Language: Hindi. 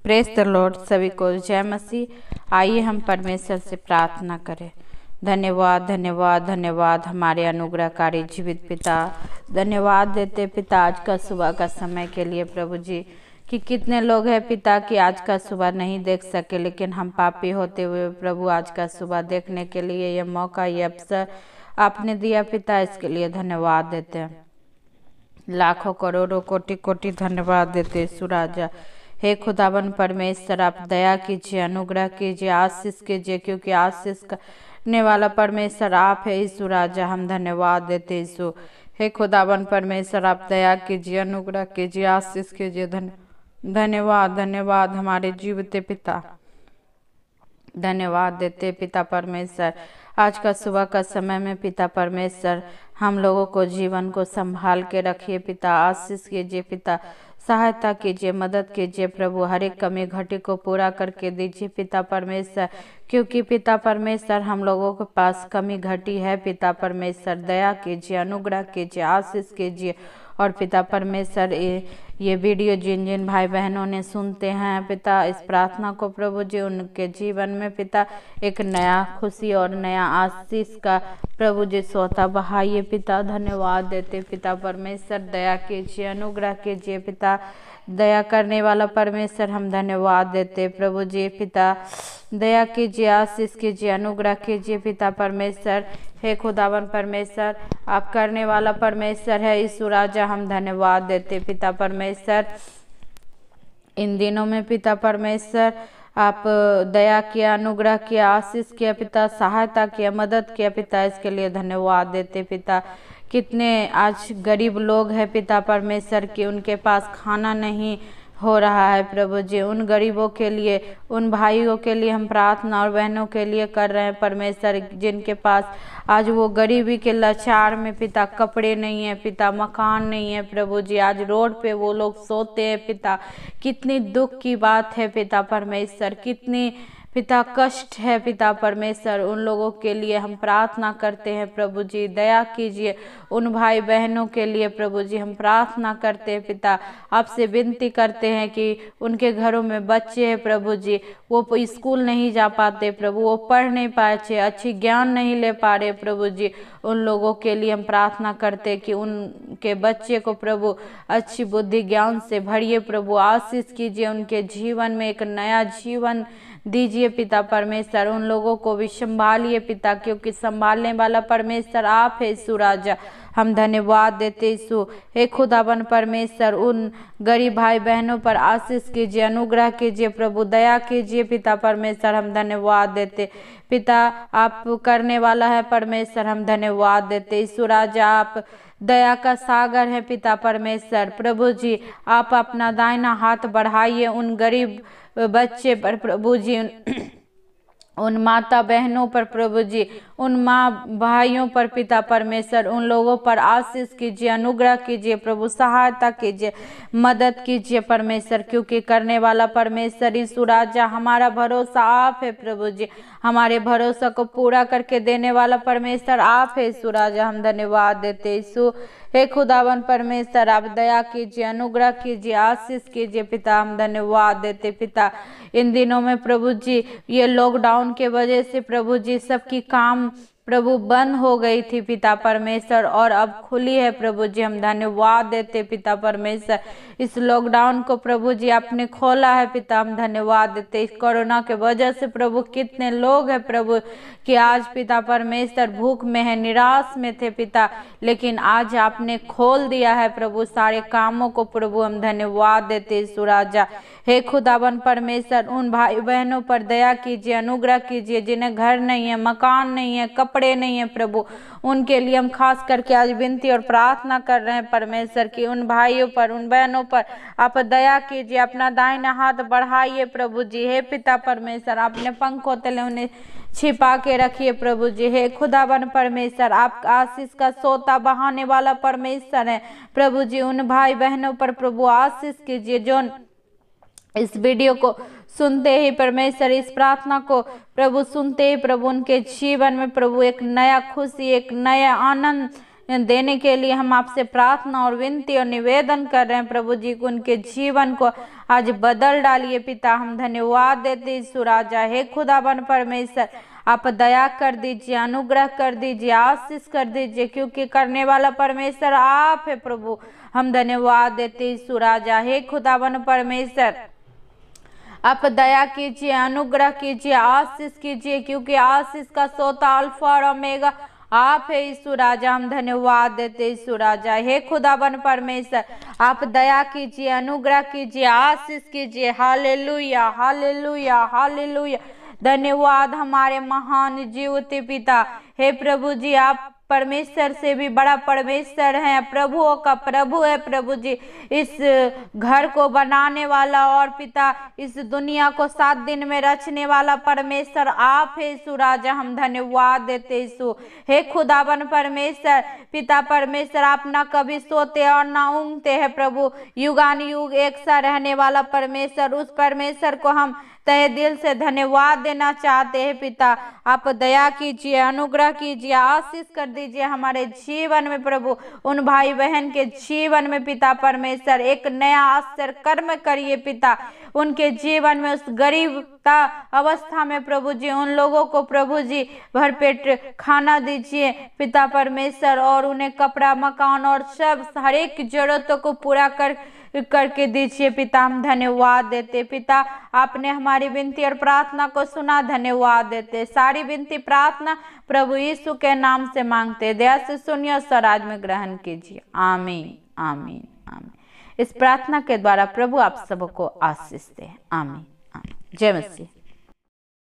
Praise the Lord. सभी को जय मसीह। आइए हम परमेश्वर से प्रार्थना करें। धन्यवाद धन्यवाद धन्यवाद हमारे अनुग्रहकारी जीवित पिता, धन्यवाद देते पिता आज का सुबह का समय के लिए प्रभु जी, कि कितने लोग हैं पिता कि आज का सुबह नहीं देख सके, लेकिन हम पापी होते हुए प्रभु आज का सुबह देखने के लिए यह मौका, यह अवसर आपने दिया पिता, इसके लिए धन्यवाद देते हैं। लाखों करोड़ों कोटि कोटि धन्यवाद देते सुराजा। हे खुदावन परमेश्वर, आप दया कीजिए, अनुग्रह कीजिए, आशीष कीजिए, क्योंकि आशीष करने वाला परमेश्वर आप है यीशु राजा। हम धन्यवाद देते यीशु। हे खुदावन परमेश्वर, आप दया कीजिए, अनुग्रह कीजिए, आशीष कीजिए। धन्यवाद धन्यवाद हमारे जीवते पिता, धन्यवाद देते पिता परमेश्वर। आज का सुबह का समय में पिता परमेश्वर हम लोगों को जीवन को संभाल के रखिए पिता, आशीष कीजिए पिता, सहायता कीजिए, मदद कीजिए प्रभु, हर एक कमी घटी को पूरा करके दीजिए पिता परमेश्वर, क्योंकि पिता परमेश्वर हम लोगों के पास कमी घटी है पिता परमेश्वर। दया कीजिए, अनुग्रह कीजिए, आशीष कीजिए। और पिता परमेश्वर ये वीडियो जिन जिन भाई बहनों ने सुनते हैं पिता इस प्रार्थना को प्रभु जी, उनके जीवन में पिता एक नया खुशी और नया आशीष का प्रभु जी सोता बहाइए पिता। धन्यवाद देते पिता परमेश्वर, दया कीजिए, अनुग्रह कीजिए पिता, दया करने वाला परमेश्वर हम धन्यवाद देते प्रभु जी पिता। दया कीजिए, आशीष कीजिए, अनुग्रह कीजिए पिता परमेश्वर। हे खुदावन परमेश्वर, आप करने वाला परमेश्वर है यीशु राजा। हम धन्यवाद देते पिता परमेश्वर। इन दिनों में पिता परमेश्वर आप दया किया, अनुग्रह किया, आशीष किया पिता, सहायता किया, मदद किया पिता, इसके लिए धन्यवाद देते पिता। कितने आज गरीब लोग हैं पिता परमेश्वर कि उनके पास खाना नहीं हो रहा है प्रभु जी, उन गरीबों के लिए, उन भाइयों के लिए हम प्रार्थना और बहनों के लिए कर रहे हैं परमेश्वर, जिनके पास आज वो गरीबी के लाचार में पिता कपड़े नहीं है पिता, मकान नहीं है प्रभु जी, आज रोड पे वो लोग सोते हैं पिता। कितनी दुख की बात है पिता परमेश्वर, कितनी पिता कष्ट है पिता परमेश्वर। उन लोगों के लिए हम प्रार्थना करते हैं प्रभु जी, दया कीजिए उन भाई बहनों के लिए प्रभु जी, हम प्रार्थना करते हैं पिता, आपसे विनती करते हैं कि उनके घरों में बच्चे हैं प्रभु जी, वो स्कूल नहीं जा पाते प्रभु, वो पढ़ नहीं पाए, अच्छी ज्ञान नहीं ले पा रहे प्रभु जी, उन लोगों के लिए हम प्रार्थना करते हैं कि उनके बच्चे को प्रभु अच्छी बुद्धि ज्ञान से भरिए प्रभु, आशीष कीजिए, उनके जीवन में एक नया जीवन दीजिए पिता परमेश्वर। उन लोगों को भी संभालिए पिता, क्योंकि संभालने वाला परमेश्वर आप है यीशु राजा। हम धन्यवाद देते यीशु। हे खुदावन परमेश्वर, उन गरीब भाई बहनों पर आशीष कीजिए, अनुग्रह कीजिए प्रभु, दया कीजिए पिता परमेश्वर। हम धन्यवाद देते पिता, आप करने वाला है परमेश्वर, हम धन्यवाद देते यीशु राजा। आप दया का सागर है पिता परमेश्वर प्रभु जी, आप अपना दाहिना हाथ बढ़ाइए उन गरीब बच्चे पर प्रभु जी, उन माता बहनों पर प्रभु जी, उन माँ भाइयों पर पिता परमेश्वर, उन लोगों पर आशीष कीजिए, अनुग्रह कीजिए प्रभु, सहायता कीजिए, मदद कीजिए परमेश्वर, क्योंकि करने वाला परमेश्वर यीशु राजा हमारा भरोसा आप है प्रभु जी, हमारे भरोसा को पूरा करके देने वाला परमेश्वर आप है यीशु राजा। हम धन्यवाद देते यीशु। हे खुदावन परमेश्वर, आप दया कीजिए, अनुग्रह कीजिए, आशीष कीजिए पिता, हम धन्यवाद देते पिता। इन दिनों में प्रभु जी ये लॉकडाउन के वजह से प्रभु जी सबकी काम प्रभु बंद हो गई थी पिता परमेश्वर, और अब खुली है प्रभु जी, हम धन्यवाद देते पिता परमेश्वर। इस लॉकडाउन को प्रभु जी आपने खोला है पिता, हम धन्यवाद देते। इस कोरोना के वजह से प्रभु कितने लोग हैं प्रभु कि आज पिता परमेश्वर भूख में है, निराश में थे पिता, लेकिन आज आपने खोल दिया है प्रभु सारे कामों को प्रभु, हम धन्यवाद देते यीशु राजा। हे खुदावन परमेश्वर, उन भाई बहनों पर दया कीजिए, अनुग्रह कीजिए जिन्हें घर नहीं है, मकान नहीं है, कपड़े नहीं है प्रभु, उनके लिए हम खास करके आज विनती और प्रार्थना कर रहे हैं परमेश्वर कि उन भाइयों पर, उन बहनों पर आप दया कीजिए, अपना दाहिना हाथ बढ़ाइए प्रभु जी। हे पिता परमेश्वर, अपने पंखों तले उन्हें छिपा के रखिए प्रभु जी। हे खुदावन परमेश्वर, आप आशीष का सोता बहाने वाला परमेश्वर है प्रभु जी, उन भाई बहनों पर प्रभु आशीष कीजिए जो इस वीडियो को सुनते ही परमेश्वर, इस प्रार्थना को प्रभु सुनते ही प्रभु उनके जीवन में प्रभु एक नया खुशी, एक नया आनंद देने के लिए हम आपसे प्रार्थना और विनती और निवेदन कर रहे हैं प्रभु जी को उनके जीवन को आज बदल डालिए पिता। हम धन्यवाद देते यीशु राजा। हे खुदावन परमेश्वर, आप दया कर दीजिए, अनुग्रह कर दीजिए, आशीष कर दीजिए, क्योंकि करने वाला परमेश्वर आप है प्रभु। हम धन्यवाद देते यीशु राजा। हे खुदावन परमेश्वर, आप दया कीजिए, अनुग्रह कीजिए, आशीष कीजिए, क्योंकि आशीष का सोता अल्फा और ओमेगा आप है यीशु राजा। हम धन्यवाद देते यीशु राजा। हे खुदावन परमेश्वर, आप दया कीजिए, अनुग्रह कीजिए, आशीष कीजिए। Hallelujah, hallelujah, hallelujah. धन्यवाद हमारे महान जीवते पिता। हे प्रभु जी, आप परमेश्वर से भी बड़ा परमेश्वर है, प्रभुओं का प्रभु है प्रभु जी। इस घर को बनाने वाला और पिता इस दुनिया को 7 दिन में रचने वाला परमेश्वर आप है यीशु राजा। हम धन्यवाद देते यीशु। हे खुदावन परमेश्वर, पिता परमेश्वर, आप ना कभी सोते और ना ऊँघते हैं प्रभु। युगान युग एक सा रहने वाला परमेश्वर, उस परमेश्वर को हम तहे दिल से धन्यवाद देना चाहते हैं पिता। आप दया कीजिए, अनुग्रह कीजिए, आशीष कर दीजिए हमारे जीवन में प्रभु। उन भाई बहन के जीवन में पिता परमेश्वर एक नया आश्चर्य कर्म करिए पिता। उनके जीवन में उस गरीबता अवस्था में प्रभु जी उन लोगों को प्रभु जी भरपेट खाना दीजिए पिता परमेश्वर, और उन्हें कपड़ा, मकान और सब हर एक जरूरतों को पूरा करके दीजिए पिता। हम धन्यवाद देते पिता, आपने हमारी विनती और प्रार्थना को सुना। धन्यवाद देते, सारी विनती प्रार्थना प्रभु यीशु के नाम से मांगते, दया से सुनिए, स्वराज में ग्रहण कीजिए। आमीन, आमीन, आमीन। इस प्रार्थना के द्वारा प्रभु आप सबको आशीष दे। आमीन, आमीन। जय मसीह।